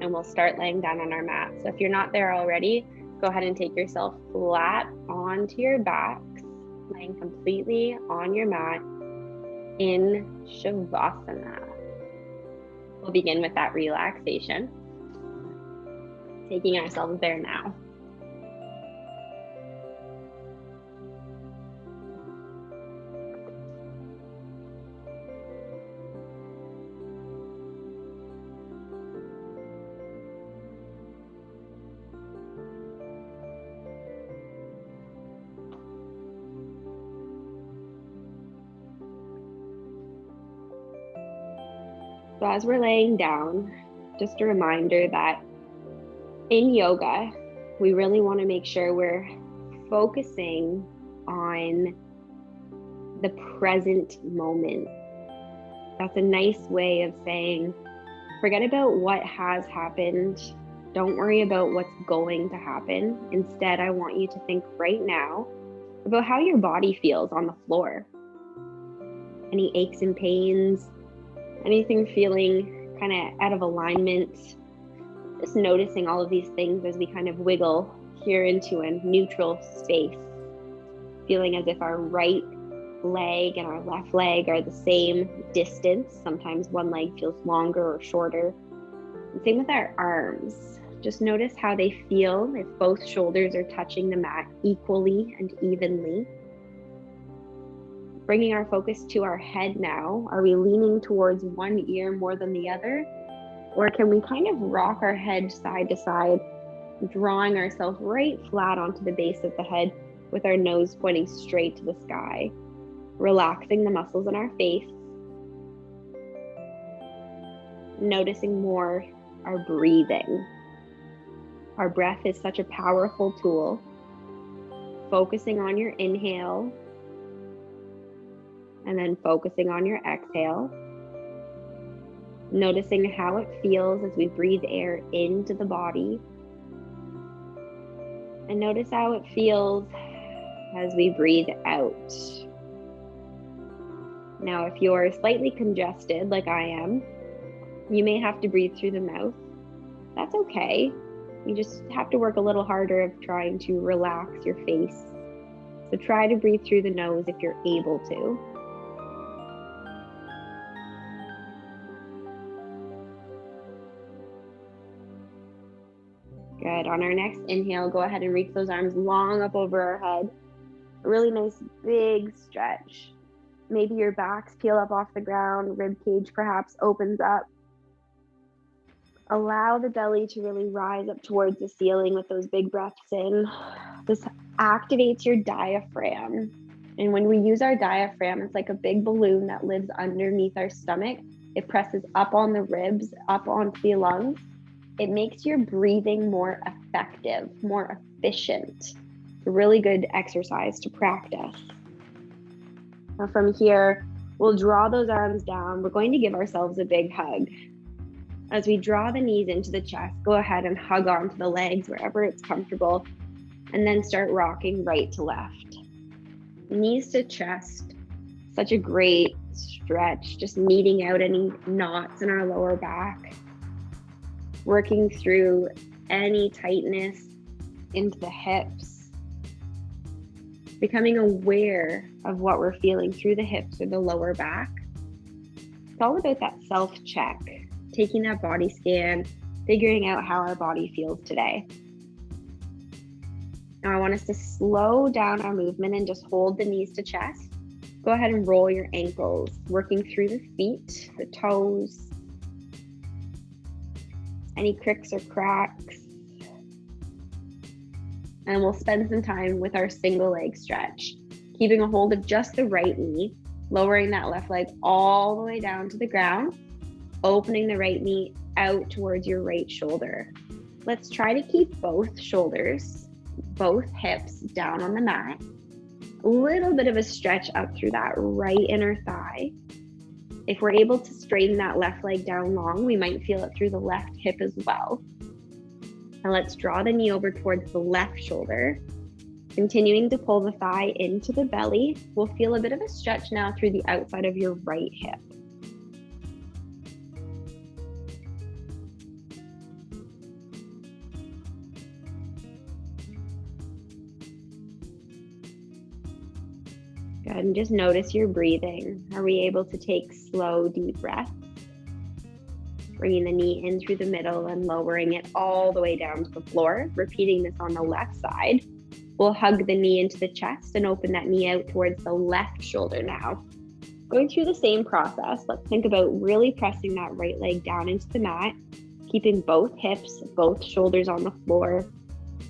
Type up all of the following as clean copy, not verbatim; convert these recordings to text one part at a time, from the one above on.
and we'll start laying down on our mat. So if you're not there already, go ahead and take yourself flat onto your back, laying completely on your mat in Shavasana. We'll begin with that relaxation, taking ourselves there now. So as we're laying down, just a reminder that in yoga, we really want to make sure we're focusing on the present moment. That's a nice way of saying, forget about what has happened. Don't worry about what's going to happen. Instead, I want you to think right now about how your body feels on the floor. Any aches and pains, anything feeling kind of out of alignment. Just noticing all of these things as we kind of wiggle here into a neutral space, feeling as if our right leg and our left leg are the same distance. Sometimes one leg feels longer or shorter. And same with our arms. Just notice how they feel if both shoulders are touching the mat equally and evenly. Bringing our focus to our head now. Are we leaning towards one ear more than the other? Or can we kind of rock our head side to side, drawing ourselves right flat onto the base of the head with our nose pointing straight to the sky, relaxing the muscles in our face, noticing more our breathing. Our breath is such a powerful tool. Focusing on your inhale, and then focusing on your exhale. Noticing how it feels as we breathe air into the body. And notice how it feels as we breathe out. Now, if you're slightly congested like I am, you may have to breathe through the mouth. That's okay. You just have to work a little harder of trying to relax your face. So try to breathe through the nose if you're able to. Good. On our next inhale, go ahead and reach those arms long up over our head. A really nice big stretch. Maybe your backs peel up off the ground, rib cage perhaps opens up. Allow the belly to really rise up towards the ceiling with those big breaths in. This activates your diaphragm. And when we use our diaphragm, it's like a big balloon that lives underneath our stomach. It presses up on the ribs, up onto the lungs. It makes your breathing more effective, more efficient. It's a really good exercise to practice. Now from here, we'll draw those arms down. We're going to give ourselves a big hug. As we draw the knees into the chest, go ahead and hug onto the legs wherever it's comfortable, and then start rocking right to left. Knees to chest, such a great stretch, just meeting out any knots in our lower back. Working through any tightness into the hips, becoming aware of what we're feeling through the hips or the lower back. It's all about that self-check, taking that body scan, figuring out how our body feels today. Now I want us to slow down our movement and just hold the knees to chest. Go ahead and roll your ankles, working through the feet, the toes, any cricks or cracks. And we'll spend some time with our single leg stretch, keeping a hold of just the right knee, lowering that left leg all the way down to the ground, opening the right knee out towards your right shoulder. Let's try to keep both shoulders, both hips down on the mat. A little bit of a stretch up through that right inner thigh. If we're able to straighten that left leg down long, we might feel it through the left hip as well. Now let's draw the knee over towards the left shoulder. Continuing to pull the thigh into the belly, we'll feel a bit of a stretch now through the outside of your right hip. Good, and just notice your breathing. Are we able to take slow, deep breaths? Bringing the knee in through the middle and lowering it all the way down to the floor. Repeating this on the left side. We'll hug the knee into the chest and open that knee out towards the left shoulder now. Going through the same process, let's think about really pressing that right leg down into the mat, keeping both hips, both shoulders on the floor,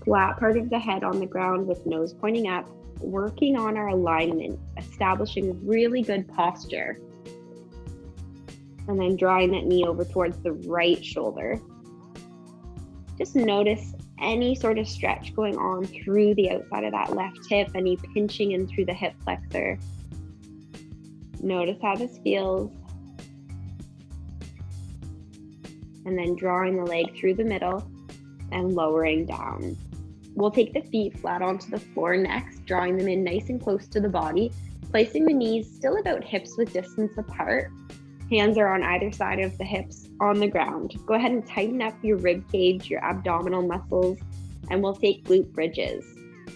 flat part of the head on the ground with nose pointing up, working on our alignment, establishing really good posture. And then drawing that knee over towards the right shoulder. Just notice any sort of stretch going on through the outside of that left hip, any pinching in through the hip flexor. Notice how this feels. And then drawing the leg through the middle and lowering down. We'll take the feet flat onto the floor next, drawing them in nice and close to the body, placing the knees still about hips width distance apart. Hands are on either side of the hips on the ground. Go ahead and tighten up your rib cage, your abdominal muscles, and we'll take glute bridges.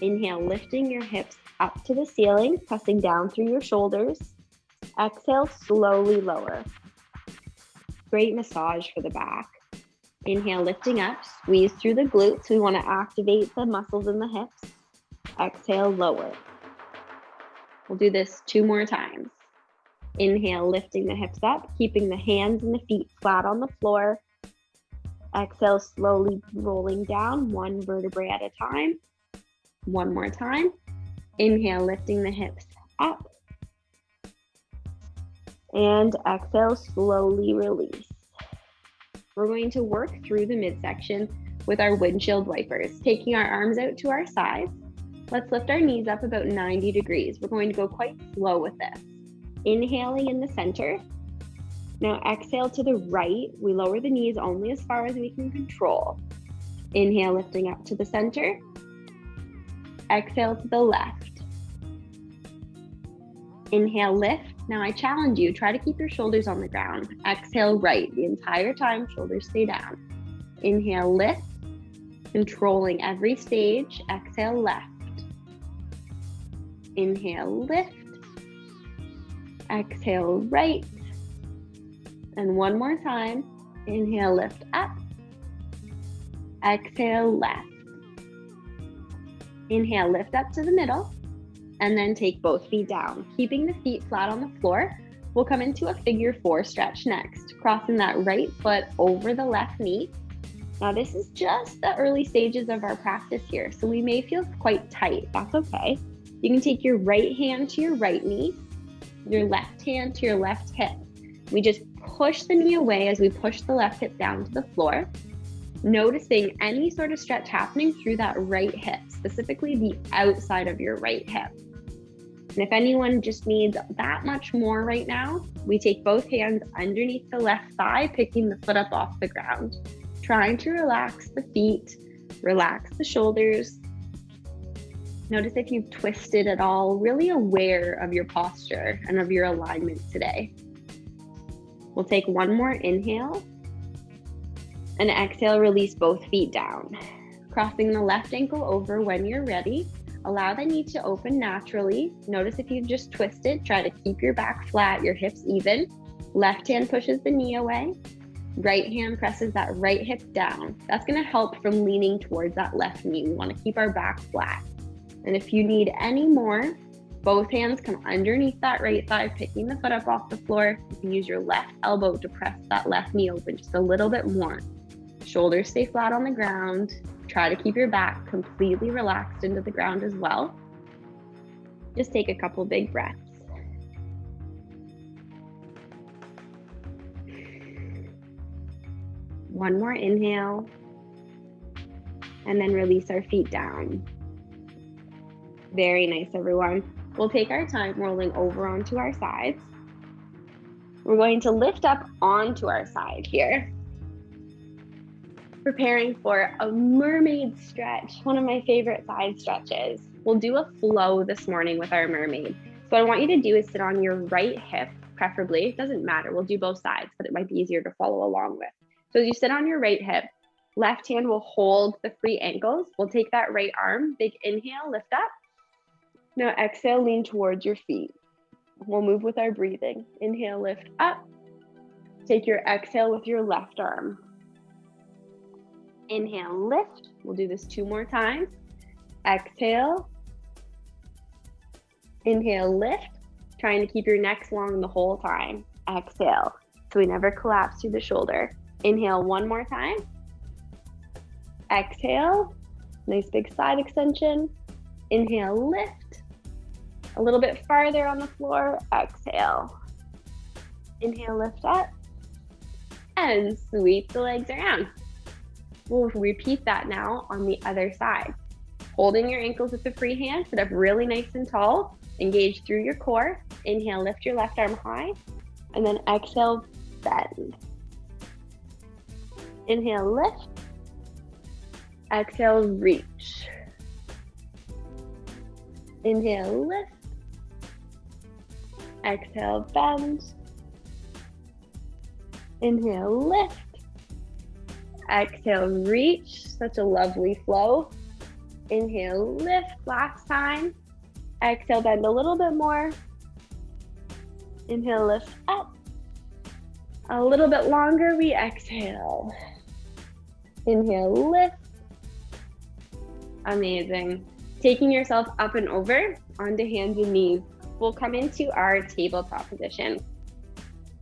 Inhale, lifting your hips up to the ceiling, pressing down through your shoulders. Exhale, slowly lower. Great massage for the back. Inhale, lifting up, squeeze through the glutes. We want to activate the muscles in the hips. Exhale, lower. We'll do this 2 more times. Inhale, lifting the hips up, keeping the hands and the feet flat on the floor. Exhale, slowly rolling down 1 vertebrae at a time. 1 more time. Inhale, lifting the hips up. And exhale, slowly release. We're going to work through the midsection with our windshield wipers, taking our arms out to our sides. Let's lift our knees up about 90 degrees. We're going to go quite slow with this. Inhaling in the center. Now exhale to the right. We lower the knees only as far as we can control. Inhale, lifting up to the center. Exhale to the left. Inhale, lift. Now I challenge you, try to keep your shoulders on the ground. Exhale, right. The entire time, shoulders stay down. Inhale, lift. Controlling every stage. Exhale, left. Inhale, lift. Exhale, right. And 1 more time. Inhale, lift up. Exhale, left. Inhale, lift up to the middle. And then take both feet down. Keeping the feet flat on the floor, we'll come into a figure 4 stretch next. Crossing that right foot over the left knee. Now this is just the early stages of our practice here, so we may feel quite tight. That's okay. You can take your right hand to your right knee, your left hand to your left hip. We just push the knee away as we push the left hip down to the floor, noticing any sort of stretch happening through that right hip, specifically the outside of your right hip. And if anyone just needs that much more right now, we take both hands underneath the left thigh, picking the foot up off the ground, trying to relax the feet, relax the shoulders. Notice if you've twisted at all, really aware of your posture and of your alignment today. We'll take 1 more inhale and exhale, release both feet down. Crossing the left ankle over when you're ready. Allow the knee to open naturally. Notice if you've just twisted, try to keep your back flat, your hips even. Left hand pushes the knee away. Right hand presses that right hip down. That's going to help from leaning towards that left knee. We want to keep our back flat. And if you need any more, both hands come underneath that right thigh, picking the foot up off the floor. You can use your left elbow to press that left knee open just a little bit more. Shoulders stay flat on the ground. Try to keep your back completely relaxed into the ground as well. Just take a couple big breaths. One more inhale, and then release our feet down. Very nice, everyone. We'll take our time rolling over onto our sides. We're going to lift up onto our side here. Preparing for a mermaid stretch, one of my favorite side stretches. We'll do a flow this morning with our mermaid. So what I want you to do is sit on your right hip, preferably. It doesn't matter, we'll do both sides, but it might be easier to follow along with. So as you sit on your right hip, left hand will hold the free ankles. We'll take that right arm, big inhale, lift up. Now exhale, lean towards your feet. We'll move with our breathing. Inhale, lift up. Take your exhale with your left arm. Inhale, lift. We'll do this 2 more times. Exhale. Inhale, lift. Trying to keep your neck long the whole time. Exhale, so we never collapse through the shoulder. Inhale 1 more time. Exhale, nice big side extension. Inhale, lift. A little bit farther on the floor. Exhale. Inhale, lift up. And sweep the legs around. We'll repeat that now on the other side. Holding your ankles with the free hand, sit up really nice and tall. Engage through your core. Inhale, lift your left arm high. And then exhale, bend. Inhale, lift. Exhale, reach. Inhale, lift. Exhale, bend. Inhale, lift. Exhale, reach. Such a lovely flow. Inhale, lift. Last time. Exhale, bend a little bit more. Inhale, lift up. A little bit longer, we exhale. Inhale, lift. Amazing. Taking yourself up and over onto hands and knees. We'll come into our tabletop position.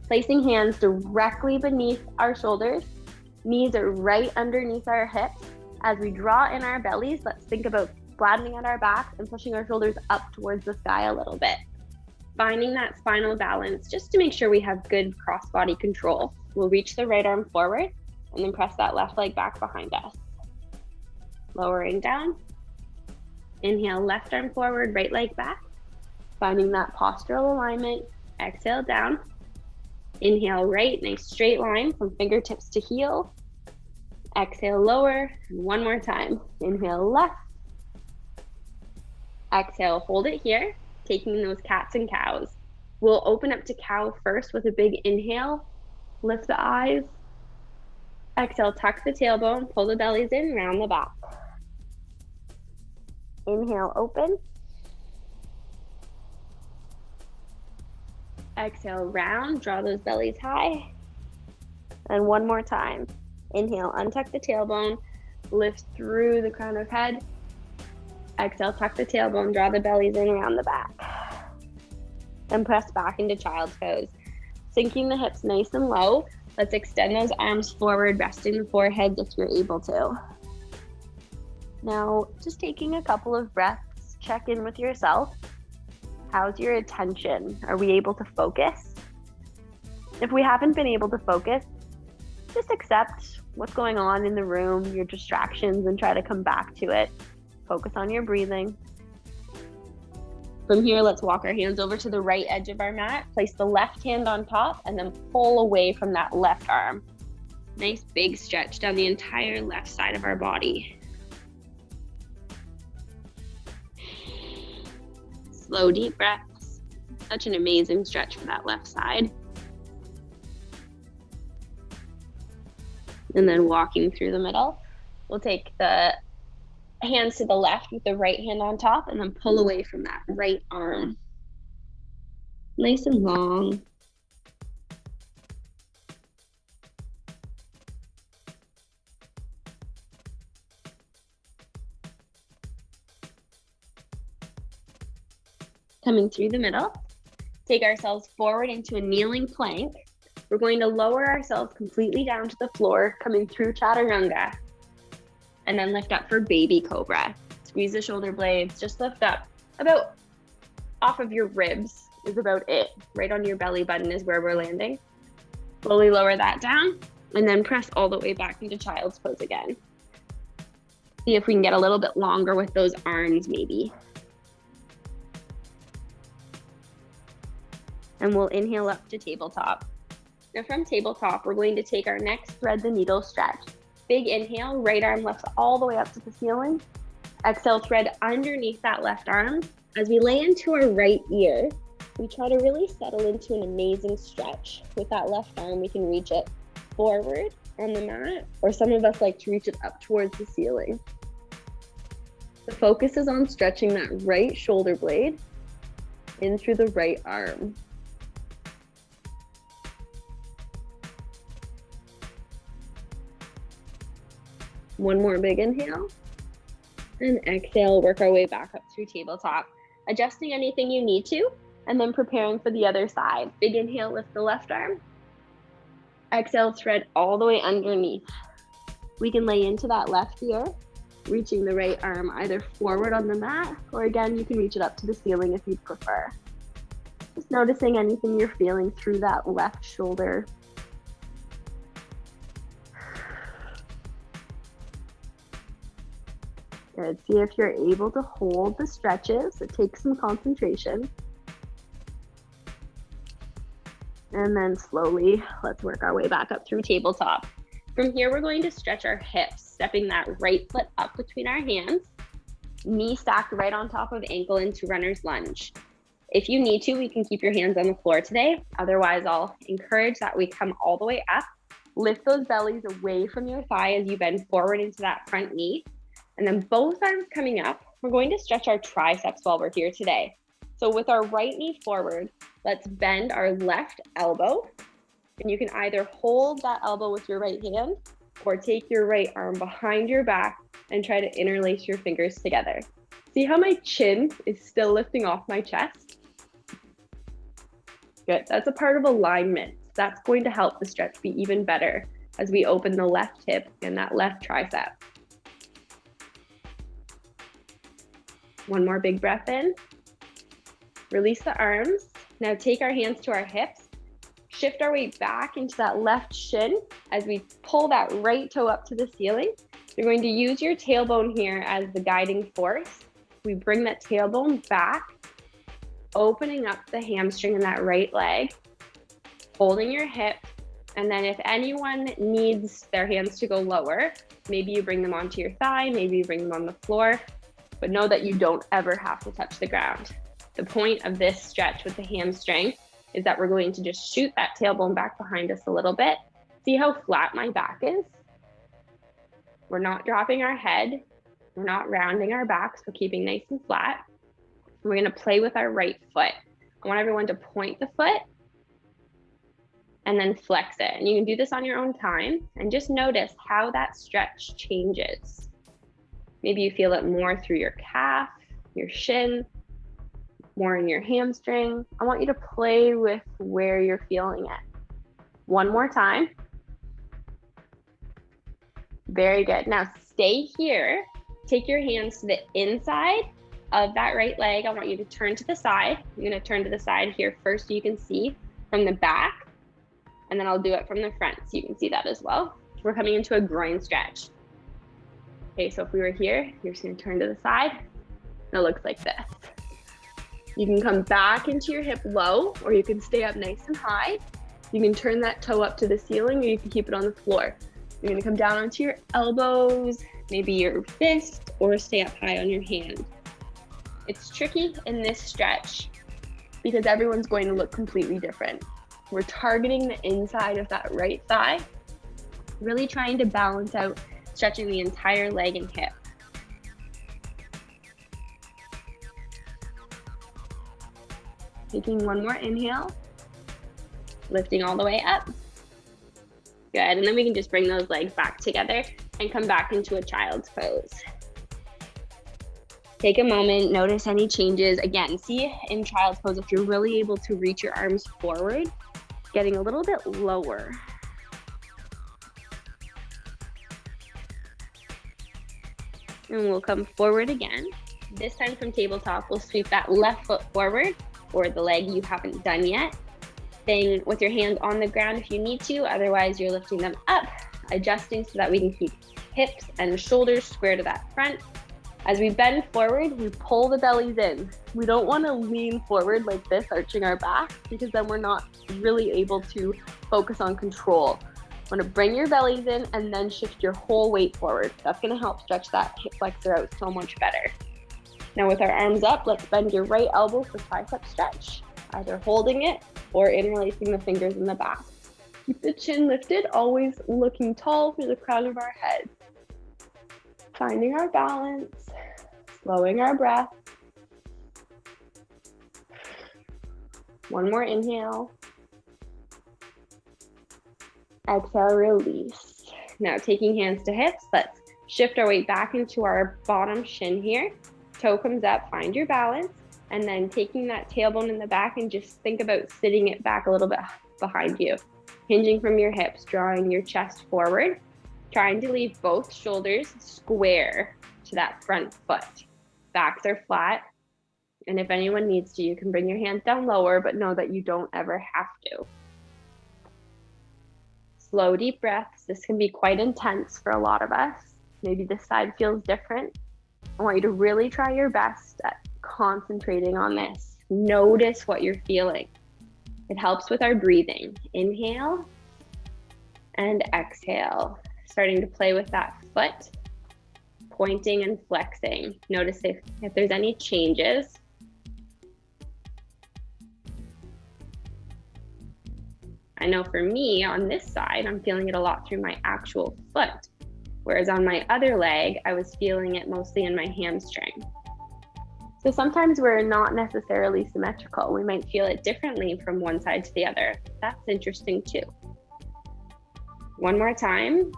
Placing hands directly beneath our shoulders. Knees are right underneath our hips. As we draw in our bellies, let's think about flattening out our backs and pushing our shoulders up towards the sky a little bit. Finding that spinal balance just to make sure we have good cross-body control. We'll reach the right arm forward and then press that left leg back behind us. Lowering down. Inhale, left arm forward, right leg back. Finding that postural alignment. Exhale down. Inhale, right, nice straight line from fingertips to heel. Exhale, lower, and 1 more time. Inhale, left. Exhale, hold it here, taking those cats and cows. We'll open up to cow first with a big inhale. Lift the eyes. Exhale, tuck the tailbone, pull the bellies in, round the back. Inhale, open. Exhale, round, draw those bellies high. And 1 more time. Inhale, untuck the tailbone, lift through the crown of head. Exhale, tuck the tailbone, draw the bellies in around the back. And press back into child's pose. Sinking the hips nice and low. Let's extend those arms forward, resting the forehead if you're able to. Now, just taking a couple of breaths, check in with yourself. How's your attention? Are we able to focus? If we haven't been able to focus, just accept what's going on in the room, your distractions, and try to come back to it. Focus on your breathing. From here, let's walk our hands over to the right edge of our mat. Place the left hand on top and then pull away from that left arm. Nice big stretch down the entire left side of our body. Slow, deep breaths. Such an amazing stretch for that left side. And then walking through the middle. We'll take the hands to the left with the right hand on top and then pull away from that right arm. Nice and long. Coming through the middle, take ourselves forward into a kneeling plank. We're going to lower ourselves completely down to the floor, coming through chaturanga, and then lift up for baby cobra. Squeeze the shoulder blades, just lift up about off of your ribs is about it. Right on your belly button is where we're landing. Slowly lower that down, and then press all the way back into child's pose again. See if we can get a little bit longer with those arms maybe. And we'll inhale up to tabletop. Now from tabletop, we're going to take our next thread the needle stretch. Big inhale, right arm lifts all the way up to the ceiling. Exhale, thread underneath that left arm. As we lay into our right ear, we try to really settle into an amazing stretch. With that left arm, we can reach it forward on the mat, or some of us like to reach it up towards the ceiling. The focus is on stretching that right shoulder blade in through the right arm. One more big inhale. And exhale, work our way back up through tabletop, adjusting anything you need to, and then preparing for the other side. Big inhale, lift the left arm. Exhale, thread all the way underneath. We can lay into that left ear, reaching the right arm either forward on the mat, or again, you can reach it up to the ceiling if you prefer. Just noticing anything you're feeling through that left shoulder. Good. See if you're able to hold the stretches. It takes some concentration. And then slowly, let's work our way back up through tabletop. From here, we're going to stretch our hips, stepping that right foot up between our hands, knee stacked right on top of ankle into runner's lunge. If you need to, we can keep your hands on the floor today. Otherwise, I'll encourage that we come all the way up. Lift those bellies away from your thigh as you bend forward into that front knee. And then both arms coming up, we're going to stretch our triceps while we're here today. So with our right knee forward, let's bend our left elbow. And you can either hold that elbow with your right hand or take your right arm behind your back and try to interlace your fingers together. See how my chin is still lifting off my chest? Good, that's a part of alignment. That's going to help the stretch be even better as we open the left hip and that left tricep. One more big breath in. Release the arms. Now take our hands to our hips. Shift our weight back into that left shin as we pull that right toe up to the ceiling. You're going to use your tailbone here as the guiding force. We bring that tailbone back, opening up the hamstring in that right leg, holding your hip. And then if anyone needs their hands to go lower, maybe you bring them onto your thigh, maybe you bring them on the floor. But know that you don't ever have to touch the ground. The point of this stretch with the hamstring is that we're going to just shoot that tailbone back behind us a little bit. See how flat my back is? We're not dropping our head. We're not rounding our backs. We're keeping nice and flat. We're gonna play with our right foot. I want everyone to point the foot and then flex it. And you can do this on your own time and just notice how that stretch changes. Maybe you feel it more through your calf, your shin, more in your hamstring. I want you to play with where you're feeling it. One more time. Very good. Now stay here. Take your hands to the inside of that right leg. I want you to turn to the side. You're going to turn to the side here first so you can see from the back, and then I'll do it from the front so you can see that as well. We're coming into a groin stretch. Okay, so if we were here, you're just gonna turn to the side, and it looks like this. You can come back into your hip low, or you can stay up nice and high. You can turn that toe up to the ceiling, or you can keep it on the floor. You're gonna come down onto your elbows, maybe your fist, or stay up high on your hand. It's tricky in this stretch because everyone's going to look completely different. We're targeting the inside of that right thigh, really trying to balance out stretching the entire leg and hip. Taking one more inhale, lifting all the way up. Good, and then we can just bring those legs back together and come back into a child's pose. Take a moment, notice any changes. Again, see in child's pose if you're really able to reach your arms forward, getting a little bit lower. And we'll come forward again. This time from tabletop, we'll sweep that left foot forward or the leg you haven't done yet. Staying with your hands on the ground if you need to, otherwise you're lifting them up, adjusting so that we can keep hips and shoulders square to that front. As we bend forward, we pull the bellies in. We don't want to lean forward like this, arching our back, because then we're not really able to focus on control. You want to bring your bellies in and then shift your whole weight forward. That's going to help stretch that hip flexor out so much better. Now with our arms up, let's bend your right elbow for tricep stretch, either holding it or interlacing the fingers in the back. Keep the chin lifted, always looking tall through the crown of our head. Finding our balance, Slowing our breath. One more inhale. Exhale, release. Now taking hands to hips, let's shift our weight back into our bottom shin here. Toe comes up, find your balance, and then taking that tailbone in the back and just think about sitting it back a little bit behind you. Hinging from your hips, drawing your chest forward, trying to leave both shoulders square to that front foot. Backs are flat, and if anyone needs to, you can bring your hands down lower, but know that you don't ever have to. Slow, deep breaths. This can be quite intense for a lot of us. Maybe this side feels different. I want you to really try your best at concentrating on this. Notice what you're feeling. It helps with our breathing. Inhale and exhale. Starting to play with that foot, pointing and flexing. Notice if there's any changes. I know for me, on this side, I'm feeling it a lot through my actual foot, whereas on my other leg, I was feeling it mostly in my hamstring. So sometimes we're not necessarily symmetrical. We might feel it differently from one side to the other. That's interesting too. One more time,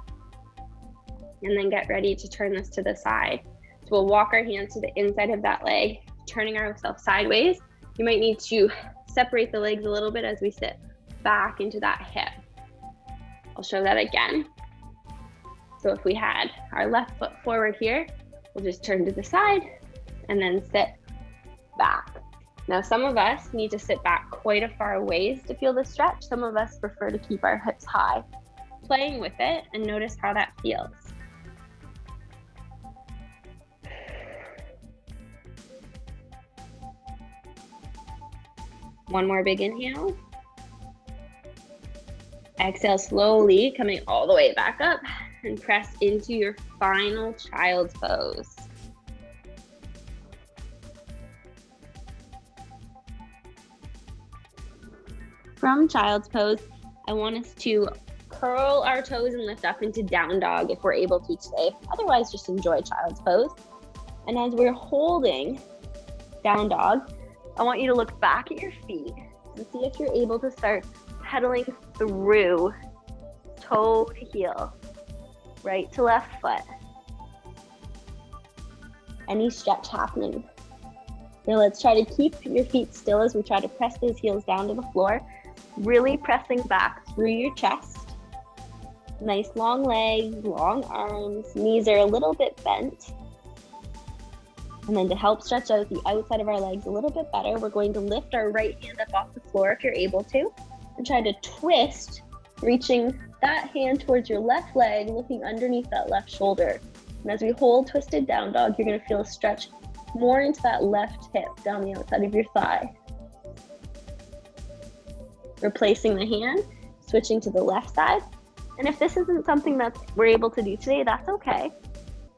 and then get ready to turn this to the side. So we'll walk our hands to the inside of that leg, turning ourselves sideways. You might need to separate the legs a little bit as we sit back into that hip. I'll show that again. So if we had our left foot forward here, we'll just turn to the side and then sit back. Now, some of us need to sit back quite a far ways to feel the stretch. Some of us prefer to keep our hips high. Playing with it and notice how that feels. One more big inhale. Exhale slowly, coming all the way back up, and press into your final child's pose. From child's pose, I want us to curl our toes and lift up into down dog if we're able to today. Otherwise, just enjoy child's pose. And as we're holding down dog, I want you to look back at your feet and see if you're able to start pedaling through toe to heel, right to left foot. Any stretch happening. Now let's try to keep your feet still as we try to press those heels down to the floor, really pressing back through your chest. Nice long legs, long arms, knees are a little bit bent. And then to help stretch out the outside of our legs a little bit better, we're going to lift our right hand up off the floor if you're able to, and try to twist, reaching that hand towards your left leg, looking underneath that left shoulder. And as we hold twisted down dog, you're going to feel a stretch more into that left hip down the outside of your thigh. Replacing the hand, switching to the left side. And if this isn't something that we're able to do today, that's okay.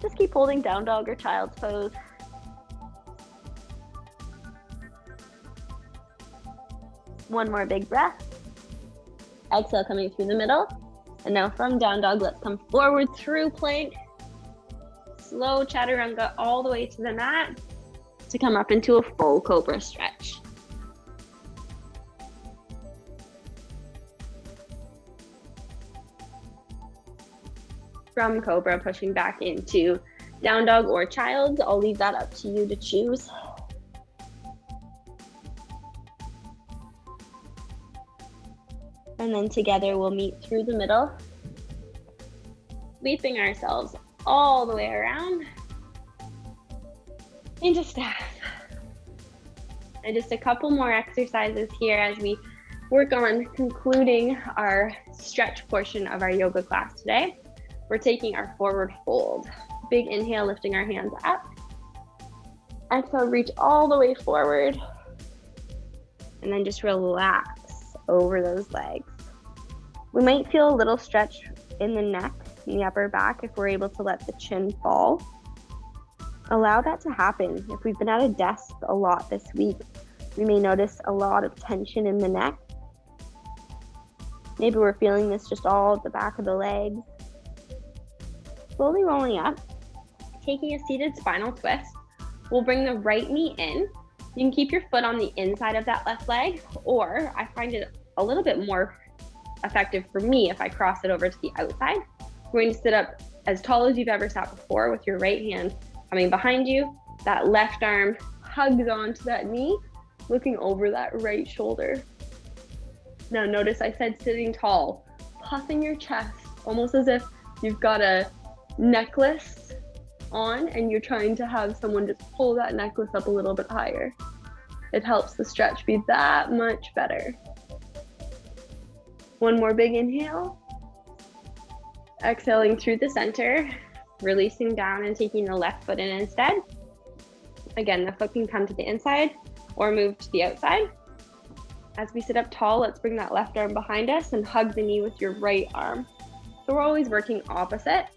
Just keep holding down dog or child's pose. One more big breath. Exhale, coming through the middle. And now from down dog, let's come forward through plank. Slow chaturanga all the way to the mat to come up into a full cobra stretch. From cobra, pushing back into down dog or child. I'll leave that up to you to choose. And then together we'll meet through the middle, sweeping ourselves all the way around into staff. And just a couple more exercises here as we work on concluding our stretch portion of our yoga class today. We're taking our forward fold. Big inhale, lifting our hands up. Exhale, reach all the way forward. And then just relax over those legs. We might feel a little stretch in the neck and the upper back if we're able to let the chin fall. Allow that to happen. If we've been at a desk a lot this week, we may notice a lot of tension in the neck. Maybe we're feeling this just all at the back of the legs. Slowly rolling up, taking a seated spinal twist. We'll bring the right knee in. You can keep your foot on the inside of that left leg, or I find it a little bit more effective for me if I cross it over to the outside. We're going to sit up as tall as you've ever sat before with your right hand coming behind you. That left arm hugs onto that knee, looking over that right shoulder. Now notice I said sitting tall, puffing your chest, almost as if you've got a necklace on and you're trying to have someone just pull that necklace up a little bit higher. It helps the stretch be that much better. One more big inhale. Exhaling through the center, releasing down and taking the left foot in instead. Again, the foot can come to the inside or move to the outside. As we sit up tall, let's bring that left arm behind us and hug the knee with your right arm. So we're always working opposite.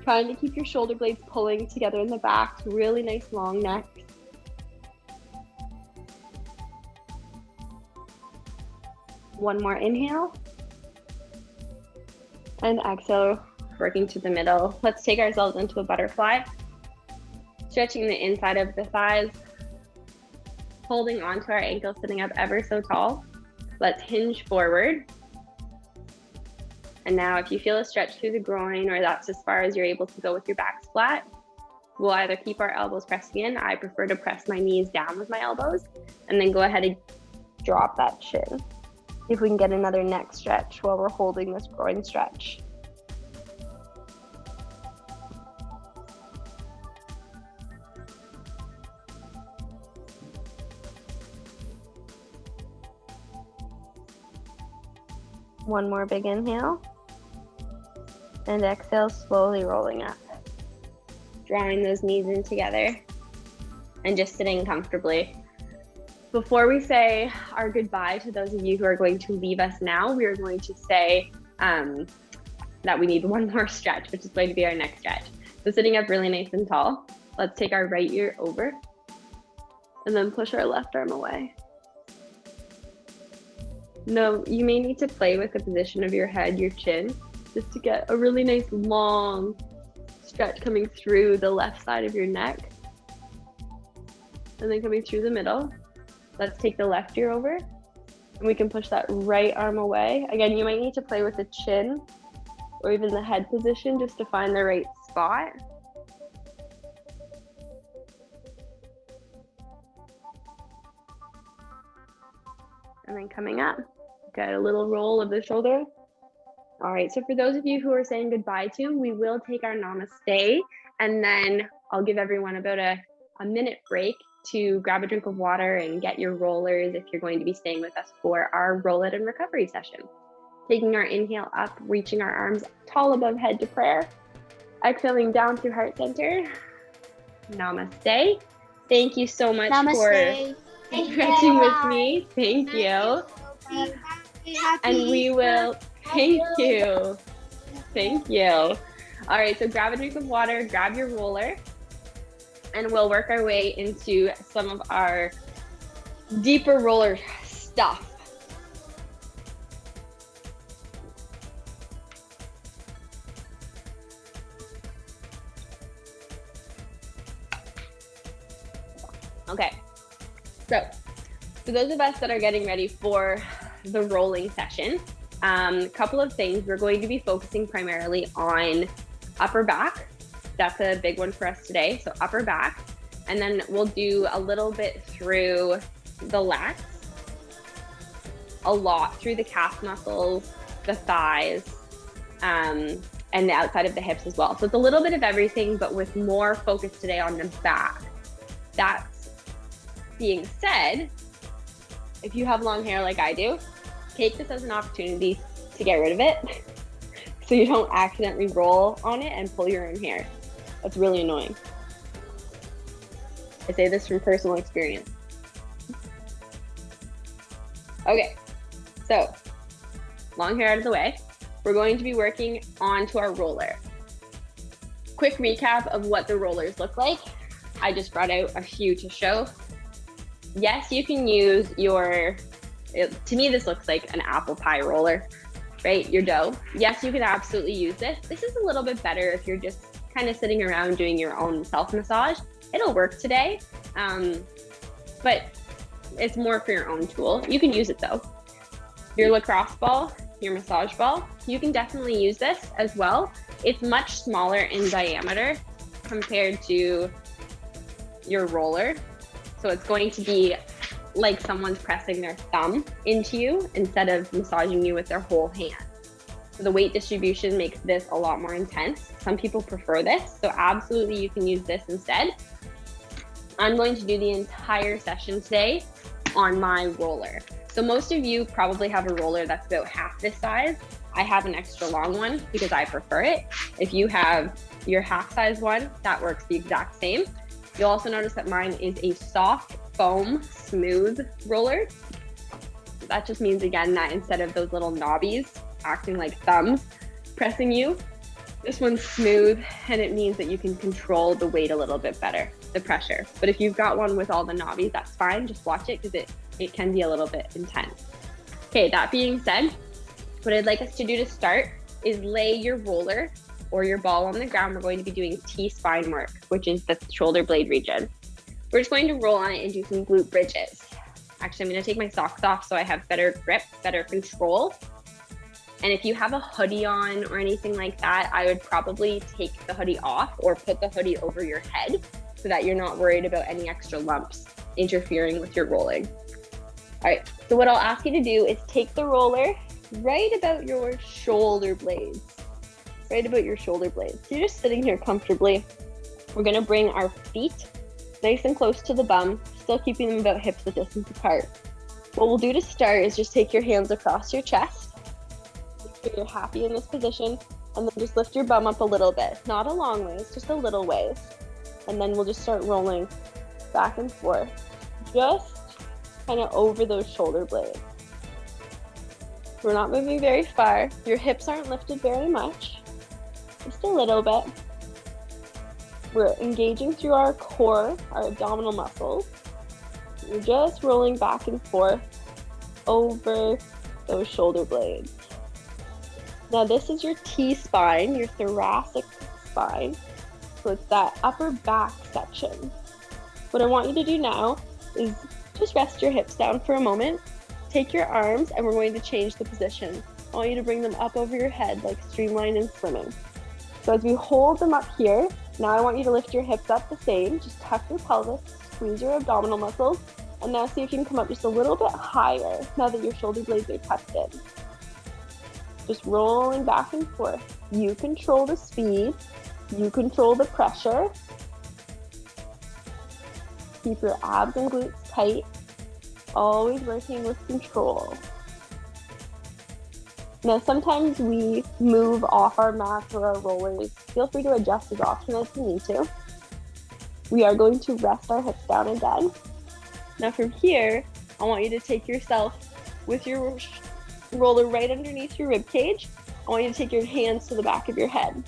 Trying to keep your shoulder blades pulling together in the back. Really nice long neck. One more inhale. And exhale, working to the middle. Let's take ourselves into a butterfly. Stretching the inside of the thighs. Holding onto our ankles, sitting up ever so tall. Let's hinge forward. And now if you feel a stretch through the groin, or that's as far as you're able to go with your back flat, we'll either keep our elbows pressing in. I prefer to press my knees down with my elbows, and then go ahead and drop that chin. If we can get another neck stretch while we're holding this groin stretch. One more big inhale. And exhale, slowly rolling up. Drawing those knees in together and just sitting comfortably. Before we say our goodbye to those of you who are going to leave us now, we are going to say that we need one more stretch, which is going to be our next stretch. So sitting up really nice and tall, let's take our right ear over and then push our left arm away. No, you may need to play with the position of your head, your chin, just to get a really nice long stretch coming through the left side of your neck. And then coming through the middle. Let's take the left ear over and we can push that right arm away. Again, you might need to play with the chin or even the head position just to find the right spot. And then coming up, got a little roll of the shoulder. All right, so for those of you who are saying goodbye to, we will take our namaste, and then I'll give everyone about a minute break to grab a drink of water and get your rollers if you're going to be staying with us for our roll it and recovery session. Taking our inhale up, reaching our arms tall above head to prayer. Exhaling down through heart center. Namaste. Thank you so much for stretching with me. Thank you. And we will, thank you. Thank you. All right, so grab a drink of water, grab your roller, and we'll work our way into some of our deeper roller stuff. Okay, so for those of us that are getting ready for the rolling session, a couple of things. We're going to be focusing primarily on upper back. That's a big one for us today, so upper back. And then we'll do a little bit through the lats, a lot through the calf muscles, the thighs, and the outside of the hips as well. So it's a little bit of everything, but with more focus today on the back. That being said, if you have long hair like I do, take this as an opportunity to get rid of it so you don't accidentally roll on it and pull your own hair. That's really annoying. I say this from personal experience. Okay, so long hair out of the way. We're going to be working onto our roller. Quick recap of what the rollers look like. I just brought out a few to show. Yes, you can use your, to me this looks like an apple pie roller, right? Your dough. Yes, you can absolutely use this. This is a little bit better if you're just kind of sitting around doing your own self-massage. it'll work today, but it's more for your own tool. You can use it though. Your lacrosse ball, your massage ball, you can definitely use this as well. It's much smaller in diameter compared to your roller. So it's going to be like someone's pressing their thumb into you instead of massaging you with their whole hand. So the weight distribution makes this a lot more intense. Some people prefer this, so absolutely you can use this instead. I'm going to do the entire session today on my roller. So most of you probably have a roller that's about half this size. I have an extra long one because I prefer it. If you have your half size one, that works the exact same. You'll also notice that mine is a soft foam smooth roller. That just means, again, that instead of those little knobbies acting like thumbs pressing you, this one's smooth, and it means that you can control the weight a little bit better, the pressure. But if you've got one with all the knobbies, that's fine. Just watch it because it can be a little bit intense. Okay, that being said, what I'd like us to do to start is lay your roller or your ball on the ground. We're going to be doing T-spine work, which is the shoulder blade region. We're just going to roll on it and do some glute bridges. Actually, I'm going to take my socks off so I have better grip, better control. And if you have a hoodie on or anything like that, I would probably take the hoodie off or put the hoodie over your head so that you're not worried about any extra lumps interfering with your rolling. All right, so what I'll ask you to do is take the roller right about your shoulder blades, right about your shoulder blades. So you're just sitting here comfortably. We're gonna bring our feet nice and close to the bum, still keeping them about hips width distance apart. What we'll do to start is just take your hands across your chest. So you're happy in this position, and then just lift your bum up a little bit, not a long ways, just a little ways. And then we'll just start rolling back and forth, just kind of over those shoulder blades. We're not moving very far. Your hips aren't lifted very much, just a little bit. We're engaging through our core, our abdominal muscles. We're just rolling back and forth over those shoulder blades. Now this is your T-spine, your thoracic spine. So it's that upper back section. What I want you to do now is just rest your hips down for a moment. Take your arms and we're going to change the position. I want you to bring them up over your head like streamline and swimming. So as we hold them up here, now I want you to lift your hips up the same. Just tuck your pelvis, squeeze your abdominal muscles, and now see if you can come up just a little bit higher now that your shoulder blades are tucked in. Just rolling back and forth. You control the speed. You control the pressure. Keep your abs and glutes tight. Always working with control. Now, sometimes we move off our mats or our rollers. Feel free to adjust as often as you need to. We are going to rest our hips down again. Now from here, I want you to take yourself with your roller right underneath your rib cage. I want you to take your hands to the back of your head.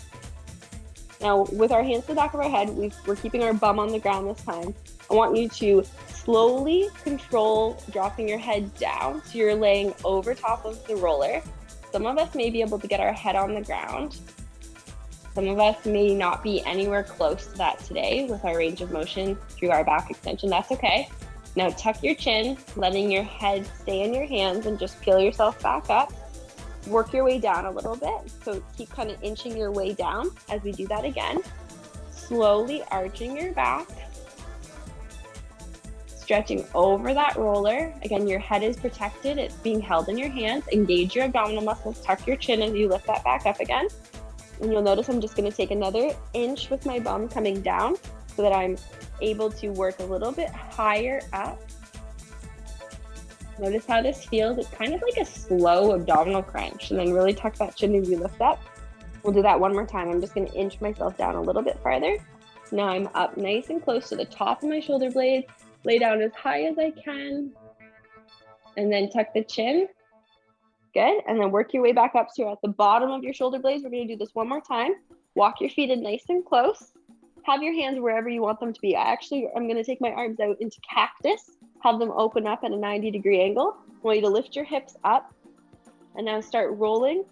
Now, with our hands to the back of our head, we're keeping our bum on the ground this time. I want you to slowly control dropping your head down so you're laying over top of the roller. Some of us may be able to get our head on the ground. Some of us may not be anywhere close to that today with our range of motion through our back extension. That's okay. Now tuck your chin, letting your head stay in your hands, and just peel yourself back up. Work your way down a little bit. So keep kind of inching your way down as we do that again. Slowly arching your back. Stretching over that roller. Again, your head is protected. It's being held in your hands. Engage your abdominal muscles. Tuck your chin as you lift that back up again. And you'll notice I'm just going to take another inch with my bum coming down so that I'm able to work a little bit higher up. Notice how this feels. It's kind of like a slow abdominal crunch, and then really tuck that chin as you lift up. We'll do that one more time. I'm just going to inch myself down a little bit farther. Now I'm up nice and close to the top of my shoulder blades. Lay down as high as I can, and then tuck the chin. Good, and then work your way back up so you're at the bottom of your shoulder blades. We're going to do this one more time. Walk your feet in nice and close. Have your hands wherever you want them to be. I'm going to take my arms out into cactus, have them open up at a 90-degree angle. I want you to lift your hips up, and now start rolling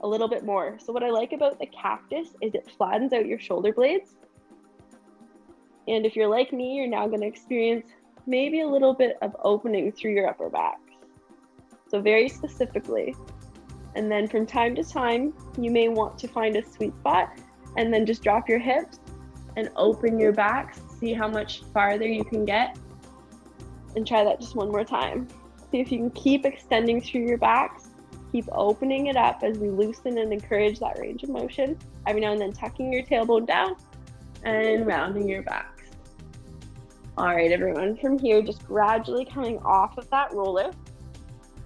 a little bit more. So what I like about the cactus is it flattens out your shoulder blades. And if you're like me, you're now gonna experience maybe a little bit of opening through your upper back. So very specifically. And then from time to time, you may want to find a sweet spot and then just drop your hips and open your backs. See how much farther you can get. And try that just one more time. See if you can keep extending through your backs. Keep opening it up as we loosen and encourage that range of motion. Every now and then tucking your tailbone down and rounding your backs. All right, everyone, from here, just gradually coming off of that roller,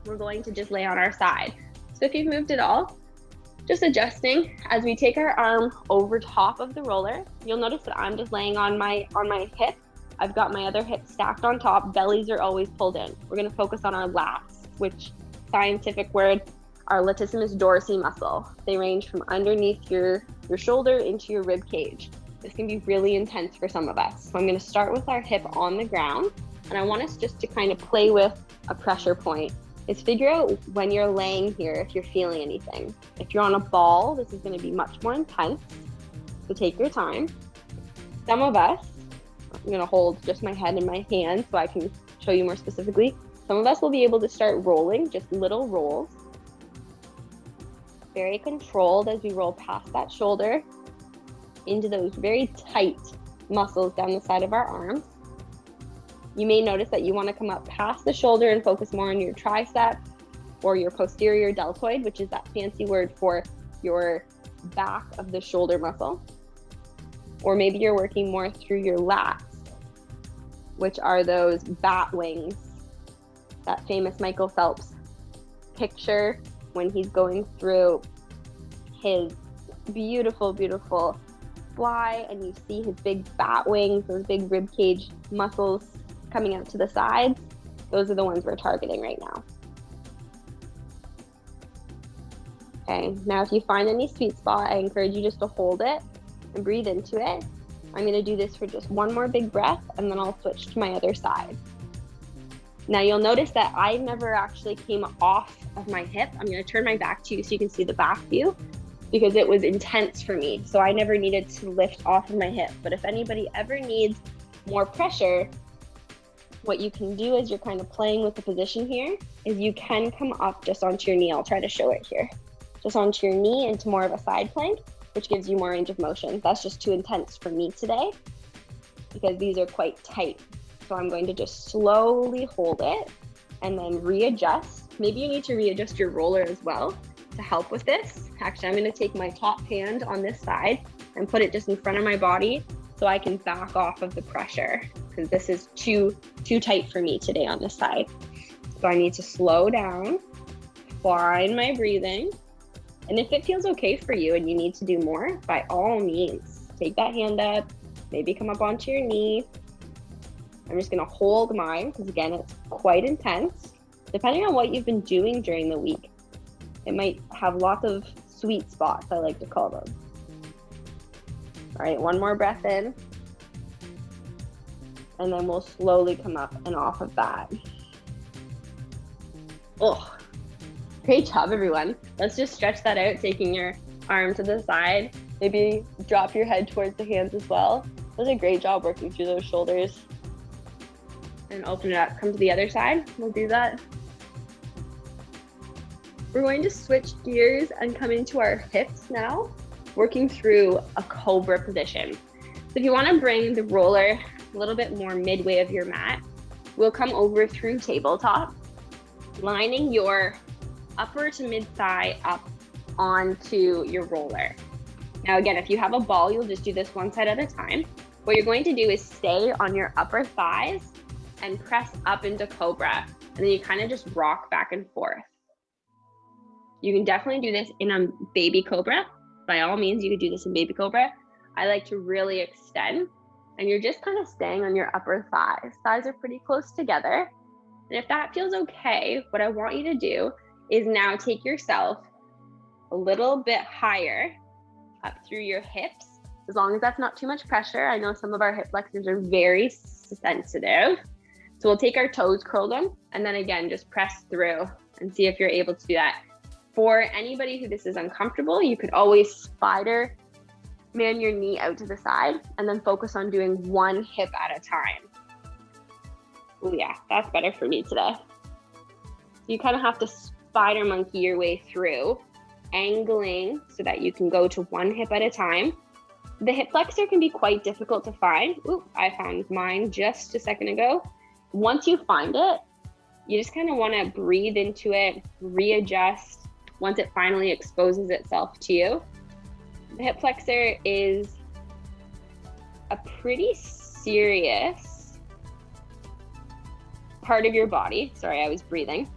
we're going to just lay on our side. So if you've moved at all, just adjusting as we take our arm over top of the roller. You'll notice that I'm just laying on my hip. I've got my other hip stacked on top. Bellies are always pulled in. We're gonna focus on our lats, which scientific word, our latissimus dorsi muscle. They range from underneath your shoulder into your rib cage. This can be really intense for some of us. So I'm gonna start with our hip on the ground, and I want us just to kind of play with a pressure point. Is figure out when you're laying here if you're feeling anything. If you're on a ball, this is gonna be much more intense, so take your time. Some of us, I'm gonna hold just my head in my hand so I can show you more specifically. Some of us will be able to start rolling, just little rolls. Very controlled as we roll past that shoulder into those very tight muscles down the side of our arms. You may notice that you want to come up past the shoulder and focus more on your tricep or your posterior deltoid, which is that fancy word for your back of the shoulder muscle. Or maybe you're working more through your lats, which are those bat wings, that famous Michael Phelps picture when he's going through his beautiful, beautiful fly, and you see his big bat wings, those big rib cage muscles coming out to the sides. Those are the ones we're targeting right now. Okay, now if you find any sweet spot, I encourage you just to hold it and breathe into it. I'm gonna do this for just one more big breath, and then I'll switch to my other side. Now you'll notice that I never actually came off of my hip. I'm gonna turn my back to you so you can see the back view, because it was intense for me. So I never needed to lift off of my hip. But if anybody ever needs more pressure, what you can do as you're kind of playing with the position here is you can come up just onto your knee. I'll try to show it here. Just onto your knee into more of a side plank, which gives you more range of motion. That's just too intense for me today because these are quite tight. So I'm going to just slowly hold it and then readjust. Maybe you need to readjust your roller as well to help with this. Actually, I'm gonna take my top hand on this side and put it just in front of my body so I can back off of the pressure, because this is too tight for me today on this side. So I need to slow down, find my breathing. And if it feels okay for you and you need to do more, by all means, take that hand up, maybe come up onto your knee. I'm just gonna hold mine, because again, it's quite intense. Depending on what you've been doing during the week, it might have lots of sweet spots, I like to call them. All right, one more breath in. And then we'll slowly come up and off of that. Oh, great job, everyone. Let's just stretch that out, taking your arm to the side. Maybe drop your head towards the hands as well. That was a great job working through those shoulders. And open it up, come to the other side. We'll do that. We're going to switch gears and come into our hips now, working through a cobra position. So if you want to bring the roller a little bit more midway of your mat, we'll come over through tabletop, lining your upper to mid thigh up onto your roller. Now again, if you have a ball, you'll just do this one side at a time. What you're going to do is stay on your upper thighs and press up into cobra, and then you kind of just rock back and forth. You can definitely do this in a baby cobra. By all means, you could do this in baby cobra. I like to really extend, and you're just kind of staying on your upper thighs. Thighs are pretty close together. And if that feels okay, what I want you to do is now take yourself a little bit higher up through your hips, as long as that's not too much pressure. I know some of our hip flexors are very sensitive. So we'll take our toes, curl them, and then again, just press through and see if you're able to do that. For anybody who this is uncomfortable, you could always spider man your knee out to the side, and then focus on doing one hip at a time. Oh yeah, that's better for me today. You kind of have to spider monkey your way through, angling so that you can go to one hip at a time. The hip flexor can be quite difficult to find. Ooh, I found mine just a second ago. Once you find it, you just kind of want to breathe into it, readjust once it finally exposes itself to you. The hip flexor is a pretty serious part of your body. Sorry, I was breathing.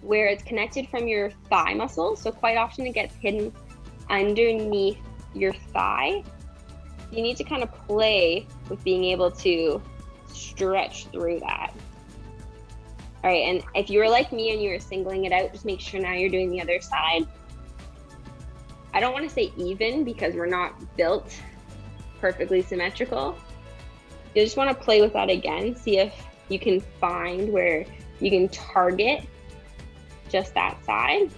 Where it's connected from your thigh muscle. So quite often it gets hidden underneath your thigh. You need to kind of play with being able to stretch through that. All right, and if you were like me and you were singling it out, just make sure now you're doing the other side. I don't want to say even because we're not built perfectly symmetrical. You just want to play with that again, see if you can find where you can target just that side.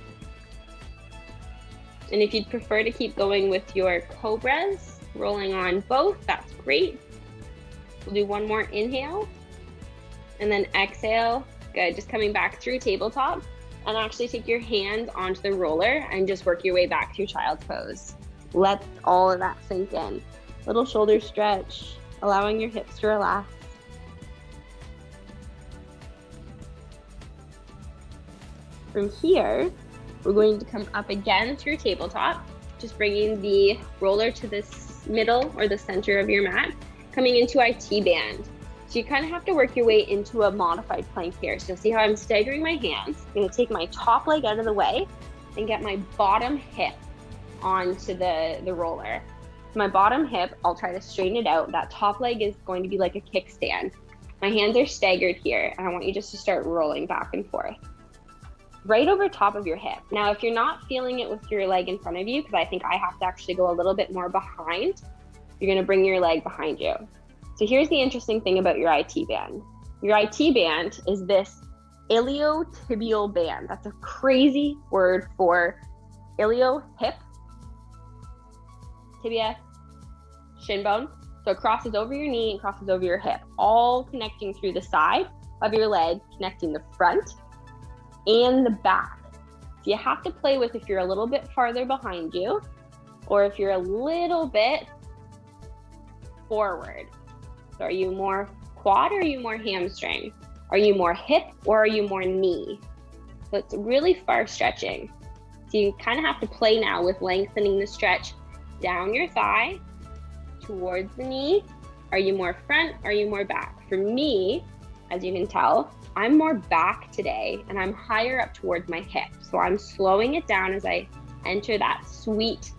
And if you'd prefer to keep going with your cobras, rolling on both, that's great. We'll do one more inhale and then exhale. Good, just coming back through tabletop, and actually take your hands onto the roller and just work your way back through child's pose. Let all of that sink in. Little shoulder stretch, allowing your hips to relax. From here, we're going to come up again through tabletop, just bringing the roller to this middle or the center of your mat, coming into IT band. So you kind of have to work your way into a modified plank here. So you'll see how I'm staggering my hands. I'm going to take my top leg out of the way and get my bottom hip onto the roller. My bottom hip, I'll try to straighten it out. That top leg is going to be like a kickstand. My hands are staggered here, and I want you just to start rolling back and forth. Right over top of your hip. Now, if you're not feeling it with your leg in front of you, because I think I have to actually go a little bit more behind, you're going to bring your leg behind you. So here's the interesting thing about your IT band. Your IT band is this iliotibial band. That's a crazy word for ilio, hip, tibia, shin bone. So it crosses over your knee and crosses over your hip, all connecting through the side of your leg, connecting the front and the back. So you have to play with if you're a little bit farther behind you or if you're a little bit forward. So are you more quad or are you more hamstring? Are you more hip or are you more knee? So it's really far stretching. So you kind of have to play now with lengthening the stretch down your thigh towards the knee. Are you more front? Are you more back? For me, as you can tell, I'm more back today and I'm higher up towards my hip. So I'm slowing it down as I enter that sweet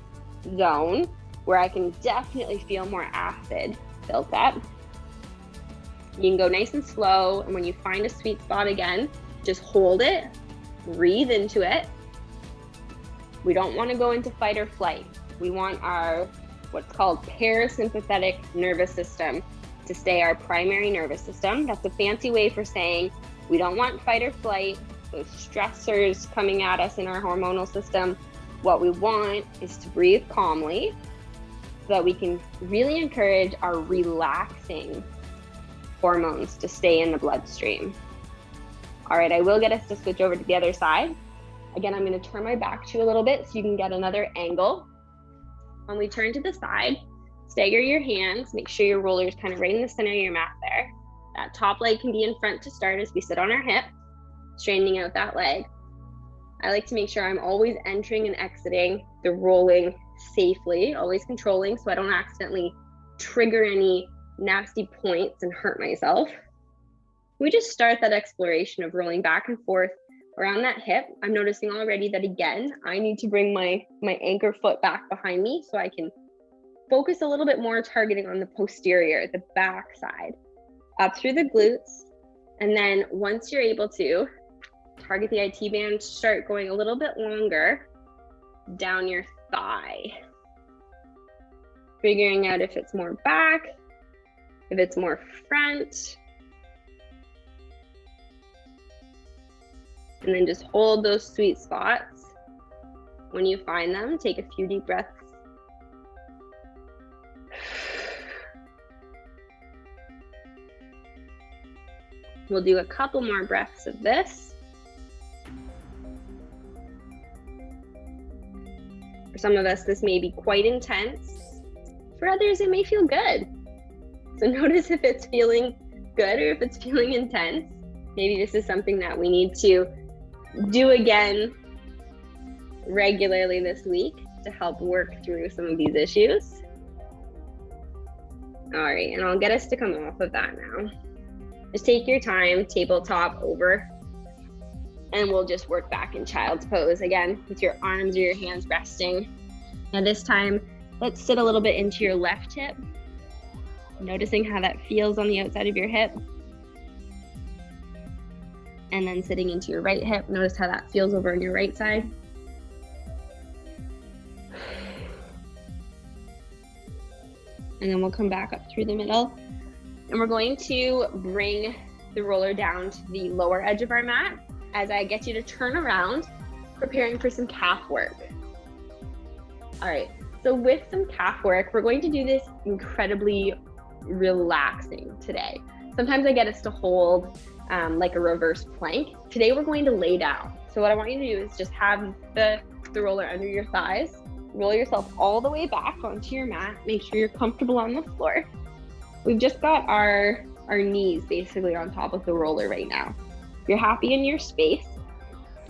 zone where I can definitely feel more acid built up. You can go nice and slow, and when you find a sweet spot again, just hold it, breathe into it. We don't want to go into fight or flight. We want our what's called parasympathetic nervous system to stay our primary nervous system. That's a fancy way for saying we don't want fight or flight, those stressors coming at us in our hormonal system. What we want is to breathe calmly so that we can really encourage our relaxing hormones to stay in the bloodstream. All right, I will get us to switch over to the other side. Again, I'm going to turn my back to you a little bit so you can get another angle. When we turn to the side, stagger your hands, make sure your roller is kind of right in the center of your mat there. That top leg can be in front to start as we sit on our hip, straightening out that leg. I like to make sure I'm always entering and exiting the rolling safely, always controlling so I don't accidentally trigger any nasty points and hurt myself. We just start that exploration of rolling back and forth around that hip. I'm noticing already that again, I need to bring my anchor foot back behind me so I can focus a little bit more targeting on the posterior, the back side, up through the glutes. And then once you're able to target the IT band, start going a little bit longer down your thigh. Figuring out if it's more back, if it's more front. And then just hold those sweet spots. When you find them, take a few deep breaths. We'll do a couple more breaths of this. For some of us, this may be quite intense. For others, it may feel good. So notice if it's feeling good or if it's feeling intense. Maybe this is something that we need to do again regularly this week to help work through some of these issues. All right, and I'll get us to come off of that now. Just take your time, tabletop over, and we'll just work back in child's pose again with your arms or your hands resting. Now this time, let's sit a little bit into your left hip, noticing how that feels on the outside of your hip. And then sitting into your right hip, notice how that feels over on your right side. And then we'll come back up through the middle. And we're going to bring the roller down to the lower edge of our mat as I get you to turn around, preparing for some calf work. All right, so with some calf work, we're going to do this incredibly relaxing today. Sometimes I get us to hold like a reverse plank. Today we're going to lay down. So what I want you to do is just have the roller under your thighs, roll yourself all the way back onto your mat, make sure you're comfortable on the floor. We've just got our knees basically on top of the roller right now. If you're happy in your space,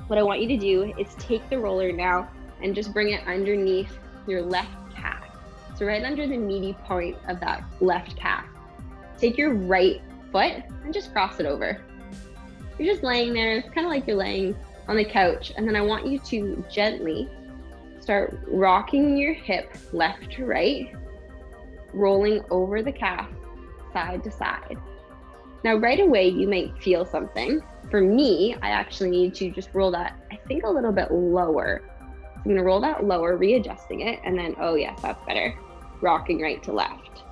what I want you to do is take the roller now and just bring it underneath your left calf. So right under the meaty point of that left calf. Take your right foot and just cross it over. You're just laying there, it's kind of like you're laying on the couch. And then I want you to gently start rocking your hip left to right, rolling over the calf side to side. Now right away you might feel something. For me, I actually need to just roll that, I think, a little bit lower. I'm gonna roll that lower, readjusting it, and then, oh yes, that's better. Rocking right to left.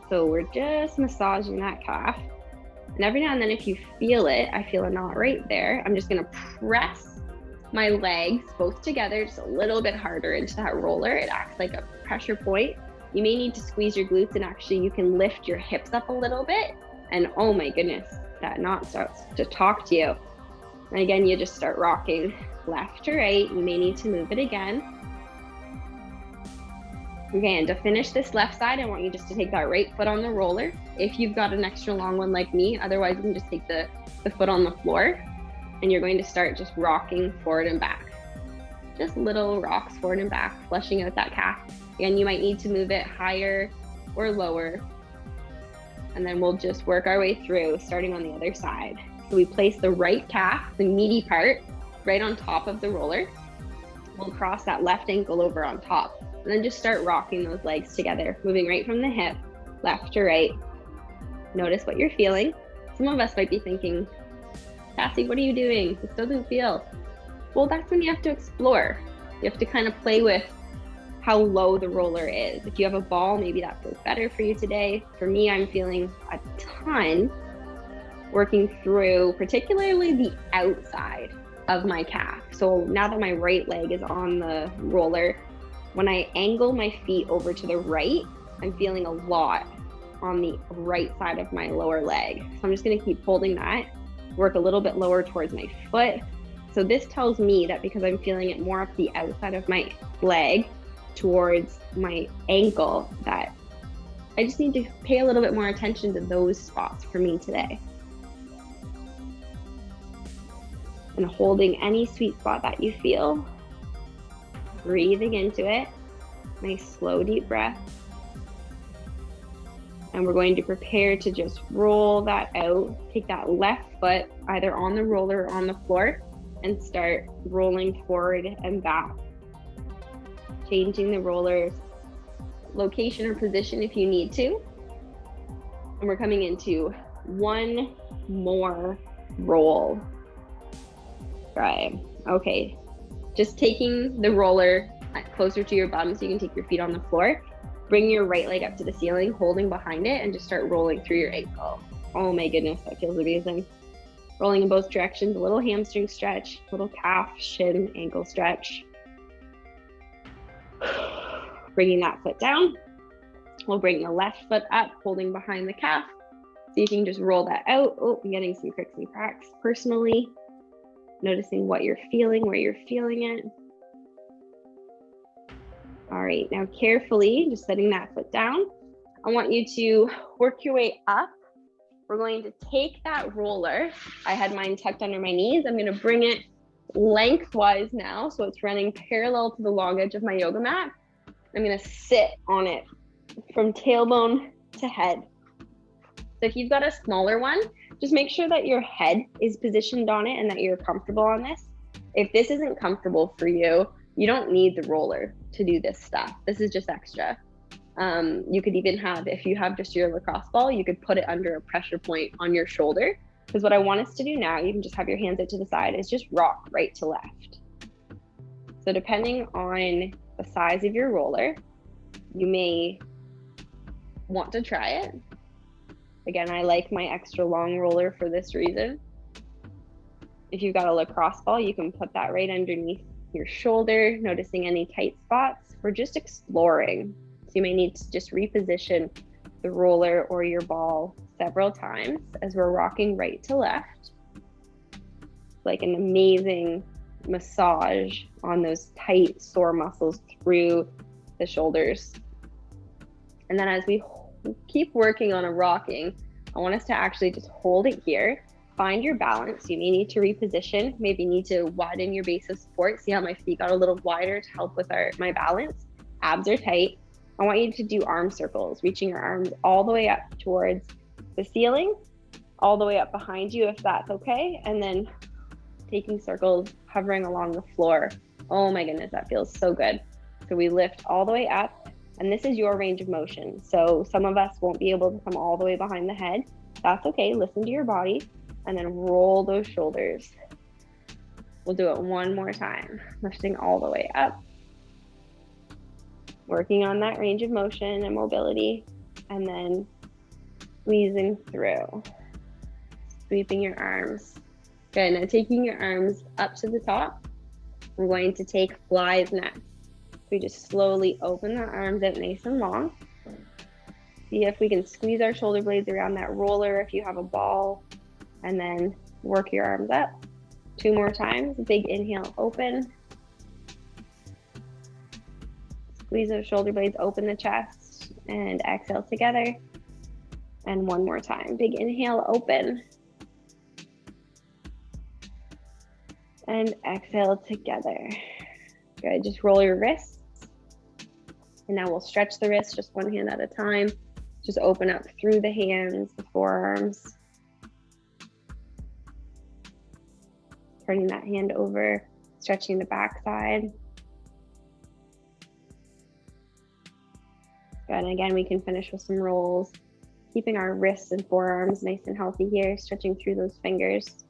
So we're just massaging that calf. And every now and then if you feel it, I feel a knot right there, I'm just gonna press my legs both together just a little bit harder into that roller. It acts like a pressure point. You may need to squeeze your glutes, and actually you can lift your hips up a little bit. And oh my goodness, that knot starts to talk to you. And again, you just start rocking left to right. You may need to move it again. Okay, and to finish this left side, I want you just to take that right foot on the roller. If you've got an extra long one like me, otherwise you can just take the foot on the floor, and you're going to start just rocking forward and back. Just little rocks forward and back, flushing out that calf. Again, you might need to move it higher or lower. And then we'll just work our way through, starting on the other side. So we place the right calf, the meaty part, right on top of the roller. We'll cross that left ankle over on top, and then just start rocking those legs together, moving right from the hip, left to right. Notice what you're feeling. Some of us might be thinking, Cassie, what are you doing? This doesn't feel. Well, that's when you have to explore. You have to kind of play with how low the roller is. If you have a ball, maybe that feels better for you today. For me, I'm feeling a ton working through particularly the outside of my calf. So now that my right leg is on the roller, when I angle my feet over to the right, I'm feeling a lot on the right side of my lower leg. So I'm just gonna keep holding that, work a little bit lower towards my foot. So this tells me that because I'm feeling it more up the outside of my leg towards my ankle, that I just need to pay a little bit more attention to those spots for me today. And holding any sweet spot that you feel, breathing into it, nice slow deep breath. And we're going to prepare to just roll that out. Take that left foot either on the roller or on the floor and start rolling forward and back. Changing the roller's location or position if you need to. And we're coming into one more roll. Right, okay. Just taking the roller closer to your bum so you can take your feet on the floor. Bring your right leg up to the ceiling, holding behind it, and just start rolling through your ankle. Oh my goodness, that feels amazing. Rolling in both directions, a little hamstring stretch, little calf, shin, ankle stretch. Bringing that foot down, we'll bring the left foot up, holding behind the calf. So you can just roll that out. Oh, I'm getting some cricks and cracks personally. Noticing what you're feeling, where you're feeling it. All right, now carefully, just setting that foot down. I want you to work your way up. We're going to take that roller. I had mine tucked under my knees. I'm gonna bring it lengthwise now, so it's running parallel to the long edge of my yoga mat. I'm gonna sit on it from tailbone to head. So if you've got a smaller one, just make sure that your head is positioned on it and that you're comfortable on this. If this isn't comfortable for you, you don't need the roller to do this stuff. This is just extra. You could even have, if you have just your lacrosse ball, you could put it under a pressure point on your shoulder. Because what I want us to do now, you can just have your hands out to the side, is just rock right to left. So depending on the size of your roller, you may want to try it. Again, I like my extra long roller for this reason. If you've got a lacrosse ball, you can put that right underneath your shoulder, noticing any tight spots. We're just exploring. So you may need to just reposition the roller or your ball several times as we're rocking right to left. Like an amazing massage on those tight, sore muscles through the shoulders. And then as we keep working on a rocking, I want us to actually just hold it here. Find your balance. You may need to reposition, maybe need to widen your base of support. See how my feet got a little wider to help with my balance. Abs are tight. I want you to do arm circles, reaching your arms all the way up towards the ceiling, all the way up behind you if that's okay, and then taking circles, hovering along the floor. Oh my goodness, that feels so good. So we lift all the way up, and this is your range of motion. So some of us won't be able to come all the way behind the head. That's okay, listen to your body, and then roll those shoulders. We'll do it one more time, lifting all the way up, working on that range of motion and mobility, and then squeezing through, sweeping your arms. Good, now taking your arms up to the top, we're going to take flies next. We just slowly open the arms out nice and long. See if we can squeeze our shoulder blades around that roller if you have a ball, and then work your arms up. 2 more times, big inhale, open. Squeeze those shoulder blades, open the chest, and exhale together. And 1 more time, big inhale, open. And exhale together. Good, just roll your wrists. And now we'll stretch the wrists just one hand at a time. Just open up through the hands, the forearms. Turning that hand over, stretching the back side. Good, and again, we can finish with some rolls. Keeping our wrists and forearms nice and healthy here, stretching through those fingers.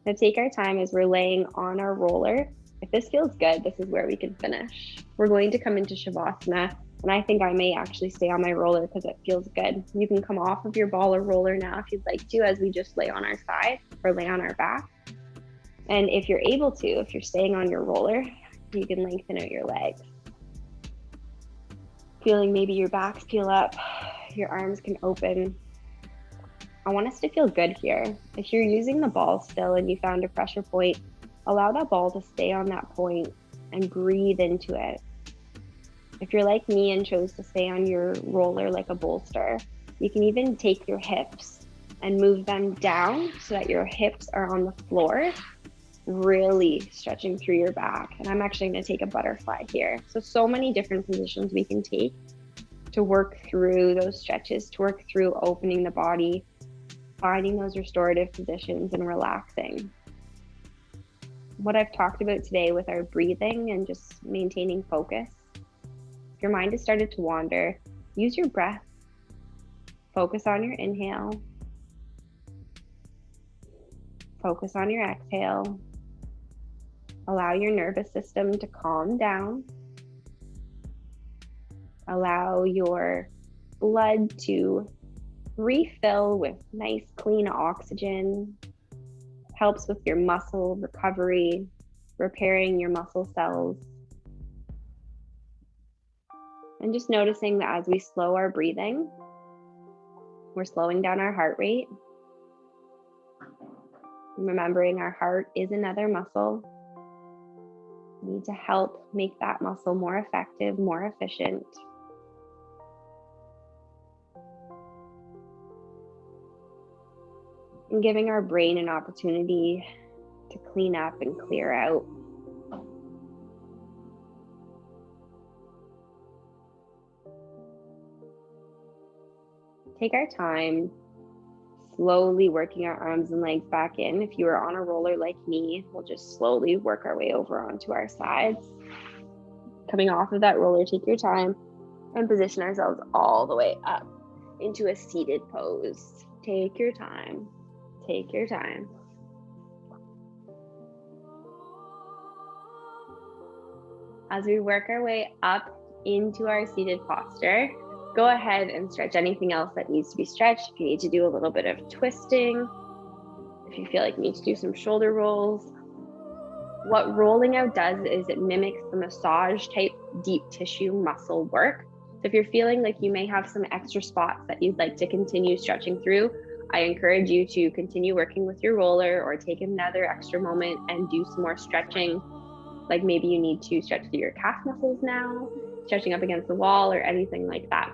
Now take our time as we're laying on our roller. If this feels good, this is where we can finish. We're going to come into Shavasana, and I think I may actually stay on my roller because it feels good. You can come off of your ball or roller now if you'd like to, as we just lay on our side or lay on our back. And if you're able to, if you're staying on your roller, you can lengthen out your legs. Feeling maybe your backs peel up, your arms can open. I want us to feel good here. If you're using the ball still and you found a pressure point, allow that ball to stay on that point and breathe into it. If you're like me and chose to stay on your roller like a bolster, you can even take your hips and move them down so that your hips are on the floor, really stretching through your back. And I'm actually going to take a butterfly here. So many different positions we can take to work through those stretches, to work through opening the body, finding those restorative positions and relaxing. What I've talked about today with our breathing and just maintaining focus, if your mind has started to wander, use your breath. Focus on your inhale. Focus on your exhale. Allow your nervous system to calm down. Allow your blood to refill with nice, clean oxygen. Helps with your muscle recovery, repairing your muscle cells. And just noticing that as we slow our breathing, we're slowing down our heart rate. Remembering our heart is another muscle. We need to help make that muscle more effective, more efficient. And giving our brain an opportunity to clean up and clear out. Take our time, slowly working our arms and legs back in. If you are on a roller like me, we'll just slowly work our way over onto our sides. Coming off of that roller, take your time and position ourselves all the way up into a seated pose. Take your time. Take your time. As we work our way up into our seated posture, go ahead and stretch anything else that needs to be stretched. If you need to do a little bit of twisting, if you feel like you need to do some shoulder rolls. What rolling out does is it mimics the massage type deep tissue muscle work. So if you're feeling like you may have some extra spots that you'd like to continue stretching through, I encourage you to continue working with your roller or take another extra moment and do some more stretching. Like maybe you need to stretch through your calf muscles now, stretching up against the wall or anything like that.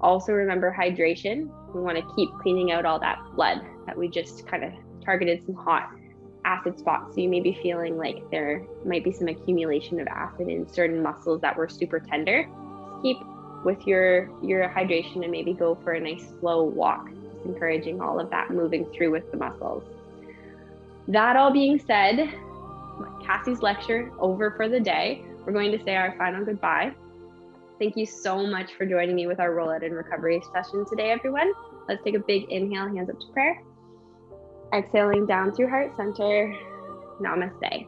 Also remember hydration. We want to keep cleaning out all that blood that we just kind of targeted some hot acid spots. So you may be feeling like there might be some accumulation of acid in certain muscles that were super tender. Just keep with your hydration and maybe go for a nice slow walk, just encouraging all of that moving through with the muscles. That all being said, Cassie's lecture over for the day. We're going to say our final goodbye. Thank you so much for joining me with our rollout and recovery session today, everyone. Let's take a big inhale, hands up to prayer. Exhaling down through heart center. Namaste.